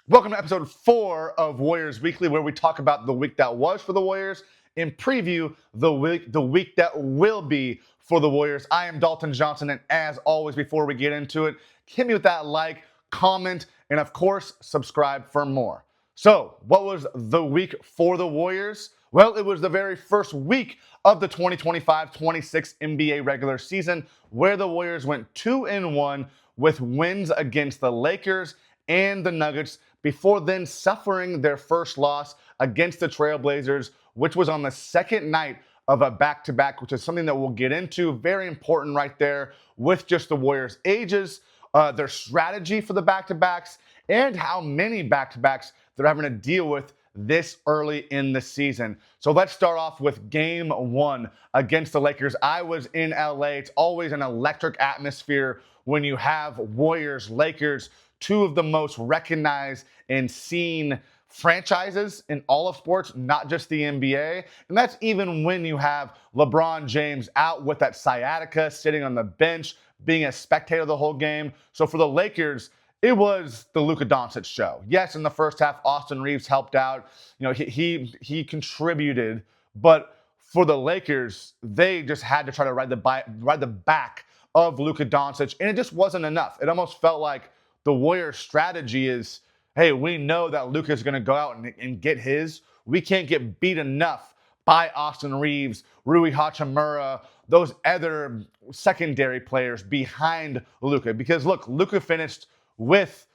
Welcome to episode 4 of Warriors Weekly, where we talk about the week that was for the Warriors and preview the week that will be for the Warriors. I am Dalton Johnson, and as always, before we get into it, hit me with that like, comment, and of course, subscribe for more. So, what was the week for the Warriors? Well, it was the very first week of the 2025-26 NBA regular season, where the Warriors went 2-1 with wins against the Lakers and the Nuggets before then suffering their first loss against the Trailblazers, which was on the second night of a back-to-back, which is something that we'll get into. Very important right there with just the Warriors' ages, their strategy for the back-to-backs, and how many back-to-backs they're having to deal with this early in the season. So let's start off with game 1 against the Lakers. I was in LA. It's always an electric atmosphere when you have Warriors, Lakers, two of the most recognized and seen franchises in all of sports, not just the NBA. And that's even when you have LeBron James out with that sciatica, sitting on the bench, being a spectator the whole game. So for the Lakers, it was the Luka Doncic show. Yes, in the first half, Austin Reeves helped out. You know, he contributed, but for the Lakers, they just had to try to ride the back of Luka Doncic, and it just wasn't enough. It almost felt like the Warriors' strategy is, hey, we know that Luka is going to go out and get his. We can't get beat enough by Austin Reeves, Rui Hachimura, those other secondary players behind Luka. Because look, Luka finished with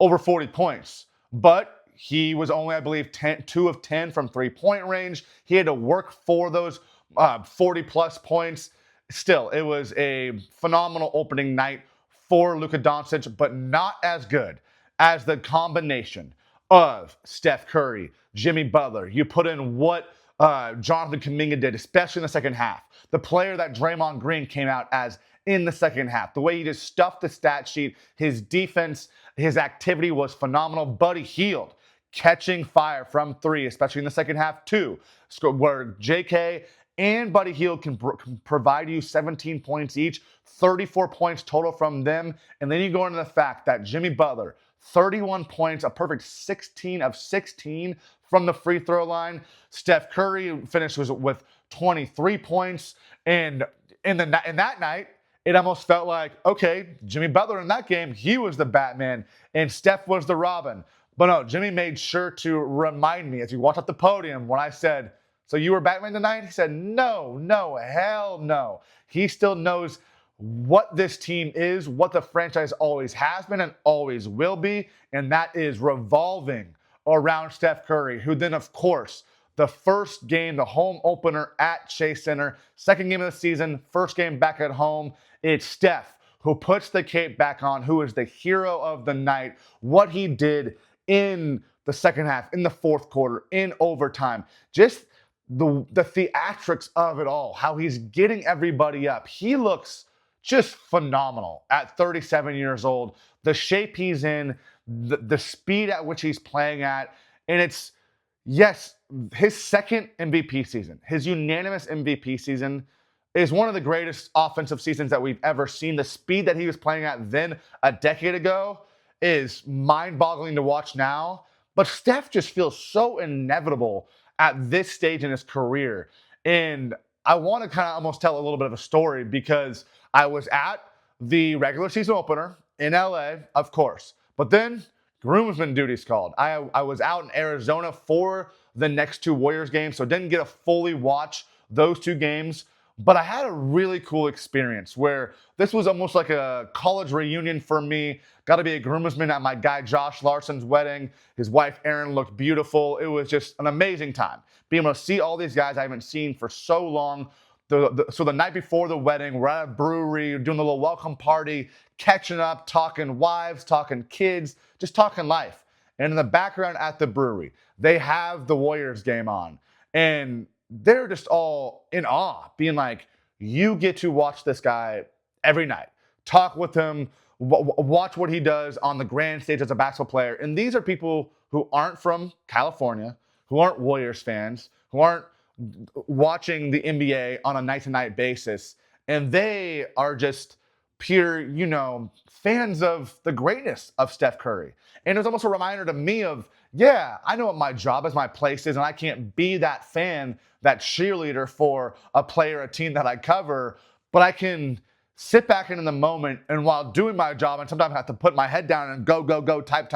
over 40 points, but he was only, I believe, 2 of 10 from three-point range. He had to work for those 40-plus points. Still, it was a phenomenal opening night for Luka Doncic, but not as good as the combination of Steph Curry, Jimmy Butler. You put in what Jonathan Kuminga did, especially in the second half. The player that Draymond Green came out as in the second half. The way he just stuffed the stat sheet, his defense, his activity was phenomenal. Buddy Hield catching fire from 3, especially in the second half too, where JK and Buddy Hield can provide you 17 points each, 34 points total from them. And then you go into the fact that Jimmy Butler, 31 points, a perfect 16 of 16 from the free throw line. Steph Curry finished with 23 points. And in that night, it almost felt like, okay, Jimmy Butler in that game, he was the Batman, and Steph was the Robin. But no, Jimmy made sure to remind me as he walked up the podium when I said, so you were Batman tonight? He said, no, hell no. He still knows what this team is, what the franchise always has been and always will be, and that is revolving around Steph Curry, who then, of course, the first game, the home opener at Chase Center, second game of the season, first game back at home, it's Steph who puts the cape back on, who is the hero of the night, what he did in the second half, in the fourth quarter, in overtime, just the theatrics of it all, how he's getting everybody up. He looks just phenomenal at 37 years old. The shape he's in, the speed at which he's playing at, and it's, yes, his second MVP season, his unanimous MVP season, is one of the greatest offensive seasons that we've ever seen. The speed that he was playing at then a decade ago is mind-boggling to watch now. But Steph just feels so inevitable at this stage in his career. And I want to kind of almost tell a little bit of a story because I was at the regular season opener in LA, of course. But then groomsman duties called. I was out in Arizona for the next 2 Warriors games, so didn't get to fully watch those 2 games. But I had a really cool experience where this was almost like a college reunion for me. Got to be a groomsman at my guy Josh Larson's wedding. His wife Erin looked beautiful. It was just an amazing time. Being able to see all these guys I haven't seen for so long. So the night before the wedding, we're at a brewery, doing a little welcome party, catching up, talking wives, talking kids, just talking life. And in the background at the brewery, they have the Warriors game on. And they're just all in awe, being like, you get to watch this guy every night, talk with him, watch what he does on the grand stage as a basketball player. And these are people who aren't from California, who aren't Warriors fans, who aren't watching the NBA on a night-to-night basis. And they are just pure, fans of the greatness of Steph Curry. And it was almost a reminder to me of, yeah, I know what my job is, my place is, and I can't be that fan, that cheerleader for a player, a team that I cover, but I can sit back in the moment and while doing my job, and sometimes I have to put my head down and go, go, go, type,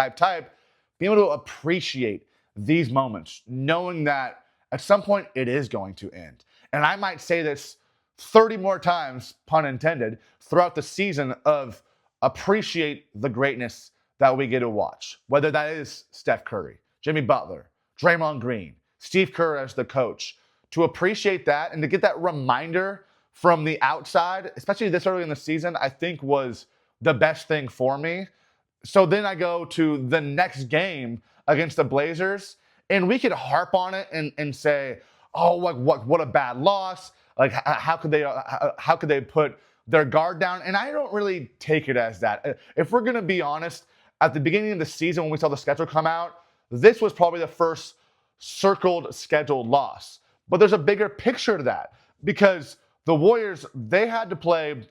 be able to appreciate these moments, knowing that at some point it is going to end. And I might say this 30 more times, pun intended, throughout the season of appreciate the greatness that we get to watch. Whether that is Steph Curry, Jimmy Butler, Draymond Green, Steve Kerr as the coach. To appreciate that and to get that reminder from the outside, especially this early in the season, I think was the best thing for me. So then I go to the next game against the Blazers, and we could harp on it and say, oh, what a bad loss. Like, how could they put their guard down? And I don't really take it as that. If we're going to be honest, at the beginning of the season when we saw the schedule come out, this was probably the first scheduled loss. But there's a bigger picture to that because the Warriors, they had to play,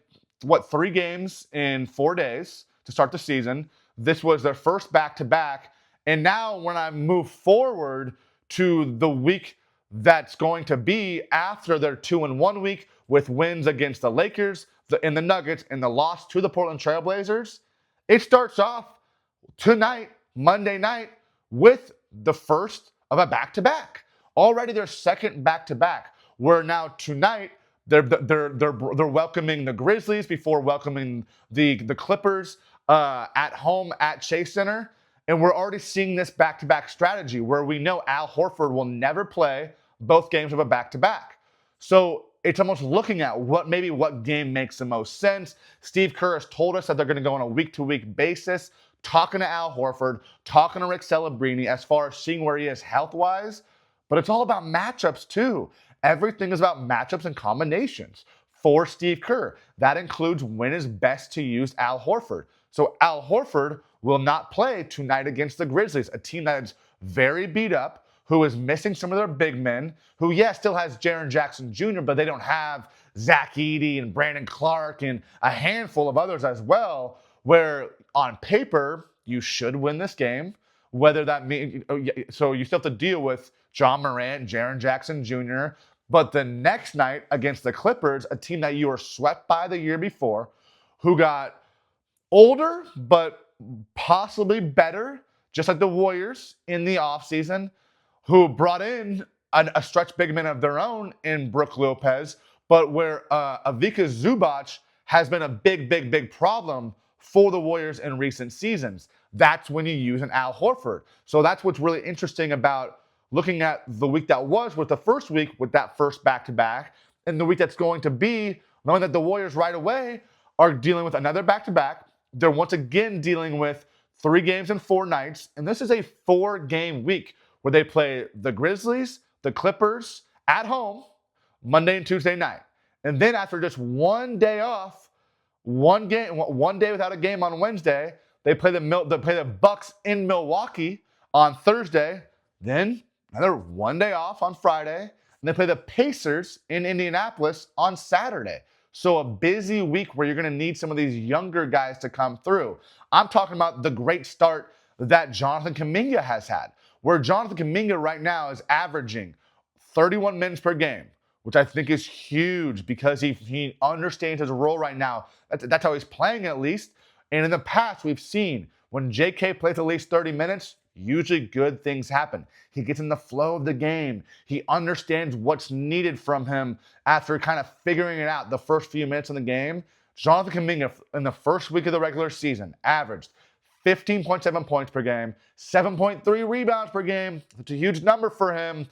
3 games in 4 days to start the season. This was their first back-to-back. And now when I move forward to the week that's going to be after their 2-1 week with wins against the Lakers and the Nuggets and the loss to the Portland Trail Blazers, it starts off tonight, Monday night, with the first of a back-to-back. Already their second back-to-back, where now tonight they're welcoming the Grizzlies before welcoming the Clippers at home at Chase Center. And we're already seeing this back-to-back strategy where we know Al Horford will never play both games of a back-to-back. So it's almost looking at what game makes the most sense. Steve Kerr has told us that they're going to go on a week-to-week basis, talking to Al Horford, talking to Rick Celebrini as far as seeing where he is health-wise. But it's all about matchups too. Everything is about matchups and combinations for Steve Kerr. That includes when is best to use Al Horford. So Al Horford will not play tonight against the Grizzlies, a team that is very beat up, who is missing some of their big men, who, still has Jaren Jackson Jr., but they don't have Zach Edey and Brandon Clark and a handful of others as well, where on paper, you should win this game, whether that means, so you still have to deal with John Morant, Jaren Jackson Jr., but the next night against the Clippers, a team that you were swept by the year before, who got older, but possibly better, just like the Warriors in the offseason, who brought in a stretch big man of their own in Brook Lopez, but where Ivica Zubac has been a big problem for the Warriors in recent seasons. That's when you use an Al Horford. So that's what's really interesting about looking at the week that was with the first week with that first back-to-back, and the week that's going to be, knowing that the Warriors right away are dealing with another back-to-back. They're once again dealing with 3 games in 4 nights, and this is a 4-game week where they play the Grizzlies, the Clippers at home, Monday and Tuesday night. And then after just 1 day off, 1 day without a game on Wednesday, they play the Bucks in Milwaukee on Thursday. Then another 1 day off on Friday, and they play the Pacers in Indianapolis on Saturday. So a busy week where you're going to need some of these younger guys to come through. I'm talking about the great start that Jonathan Kuminga has had, where Jonathan Kuminga right now is averaging 31 minutes per game, which I think is huge because he understands his role right now. That's how he's playing at least. And in the past, we've seen when JK plays at least 30 minutes, usually good things happen. He gets in the flow of the game. He understands what's needed from him after kind of figuring it out the first few minutes in the game. Jonathan Kuminga, in the first week of the regular season, averaged 15.7 points per game, 7.3 rebounds per game. It's a huge number for him.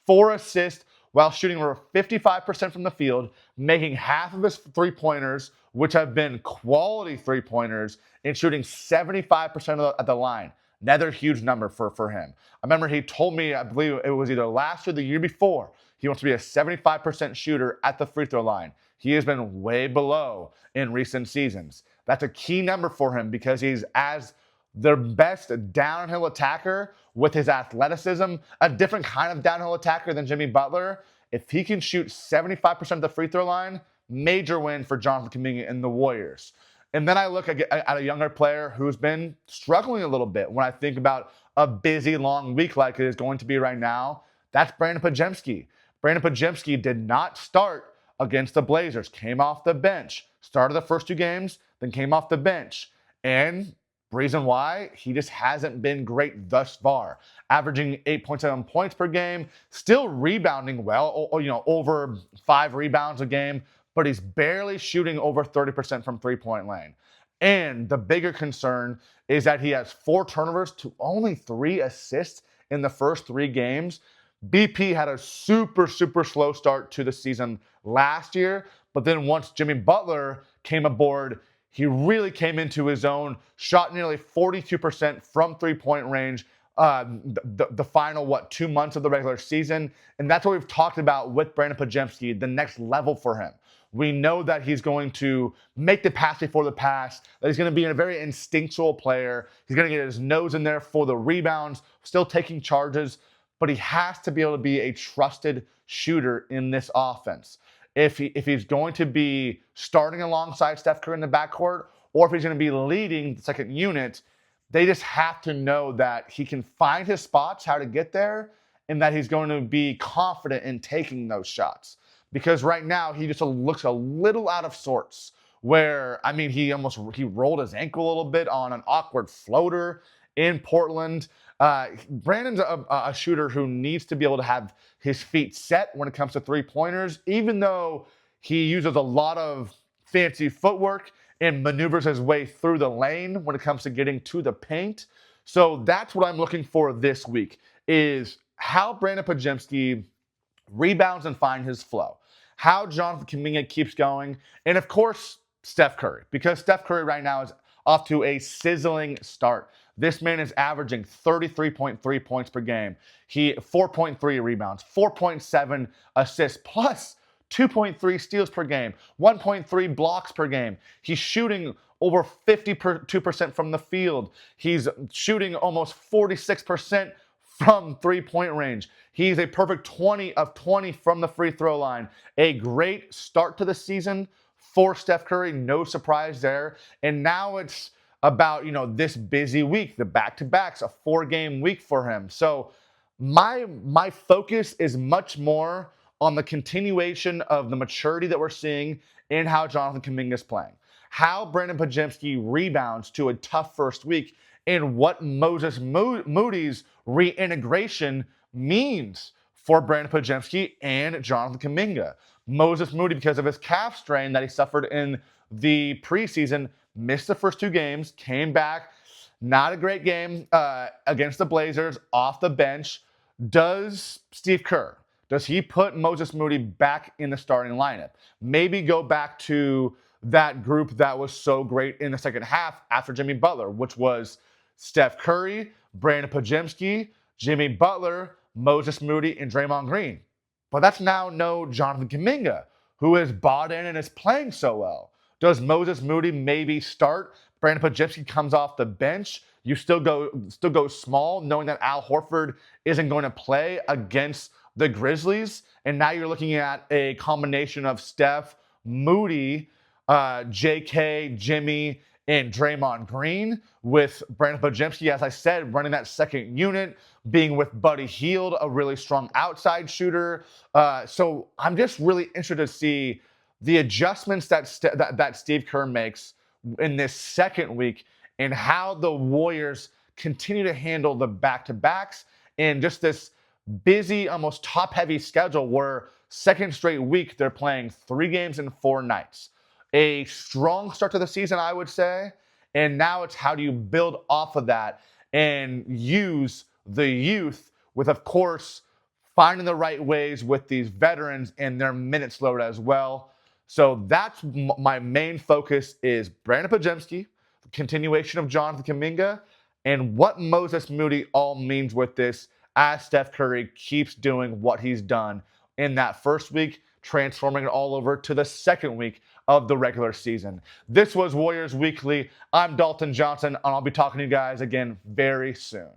4 assists while shooting over 55% from the field, making half of his three-pointers, which have been quality three-pointers, and shooting 75% at the line. Another huge number for him. I remember he told me, I believe it was either last or the year before, he wants to be a 75% shooter at the free throw line. He has been way below in recent seasons. That's a key number for him because he's as their best downhill attacker with his athleticism, a different kind of downhill attacker than Jimmy Butler. If he can shoot 75% of the free throw line, major win for Jonathan Kuminga and the Warriors. And then I look at a younger player who's been struggling a little bit when I think about a busy, long week like it is going to be right now. That's Brandon Podziemski. Brandon Podziemski did not start against the Blazers, came off the bench, started the first 2 games, then came off the bench. And reason why, he just hasn't been great thus far. Averaging 8.7 points per game, still rebounding well, over 5 rebounds a game, but he's barely shooting over 30% from three-point lane. And the bigger concern is that he has 4 turnovers to only 3 assists in the first 3 games. BP had a super slow start to the season last year, but then once Jimmy Butler came aboard, he really came into his own, shot nearly 42% from three-point range the final, 2 months of the regular season. And that's what we've talked about with Brandon Podziemski, the next level for him. We know that he's going to make the pass before the pass, that he's going to be a very instinctual player. He's going to get his nose in there for the rebounds, still taking charges, but he has to be able to be a trusted shooter in this offense. If he's going to be starting alongside Steph Curry in the backcourt, or if he's going to be leading the second unit, they just have to know that he can find his spots, how to get there, and that he's going to be confident in taking those shots. Because right now, he just looks a little out of sorts. Where, he rolled his ankle a little bit on an awkward floater in Portland. Brandon's a shooter who needs to be able to have his feet set when it comes to three-pointers, even though he uses a lot of fancy footwork and maneuvers his way through the lane when it comes to getting to the paint. So that's what I'm looking for this week, is how Brandon Podziemski rebounds and find his flow, how Jonathan Kuminga keeps going, and of course, Steph Curry, because Steph Curry right now is off to a sizzling start. This man is averaging 33.3 points per game. 4.3 rebounds, 4.7 assists, plus 2.3 steals per game, 1.3 blocks per game. He's shooting over 52% from the field. He's shooting almost 46% from three-point range. He's a perfect 20 of 20 from the free throw line. A great start to the season for Steph Curry, no surprise there. And now it's about, this busy week, the back-to-backs, a 4-game week for him. So my focus is much more on the continuation of the maturity that we're seeing in how Jonathan Kuminga is playing, how Brandon Podziemski rebounds to a tough first week, and what Moses Moody's reintegration means for Brandon Podziemski and Jonathan Kuminga. Moses Moody, because of his calf strain that he suffered in the preseason, missed the first 2 games, came back. Not a great game against the Blazers, off the bench. Does Steve Kerr, does he put Moses Moody back in the starting lineup? Maybe go back to that group that was so great in the second half after Jimmy Butler, which was Steph Curry, Brandon Podziemski, Jimmy Butler, Moses Moody, and Draymond Green. But that's now no Jonathan Kuminga, who is bought in and is playing so well. Does Moses Moody maybe start? Brandon Podziemski comes off the bench. You still go small, knowing that Al Horford isn't going to play against the Grizzlies. And now you're looking at a combination of Steph, Moody, JK, Jimmy, and Draymond Green, with Brandon Podziemski, as I said, running that second unit, being with Buddy Hield, a really strong outside shooter. So I'm just really interested to see the adjustments that Steve Kerr makes in this second week, and how the Warriors continue to handle the back-to-backs and just this busy, almost top-heavy schedule where second straight week they're playing 3 games in 4 nights. A strong start to the season, I would say. And now it's how do you build off of that and use the youth with, of course, finding the right ways with these veterans and their minutes load as well. So that's my main focus, is Brandon Podziemski, the continuation of Jonathan Kuminga, and what Moses Moody all means with this as Steph Curry keeps doing what he's done in that first week, transforming it all over to the second week of the regular season. This was Warriors Weekly. I'm Dalton Johnson, and I'll be talking to you guys again very soon.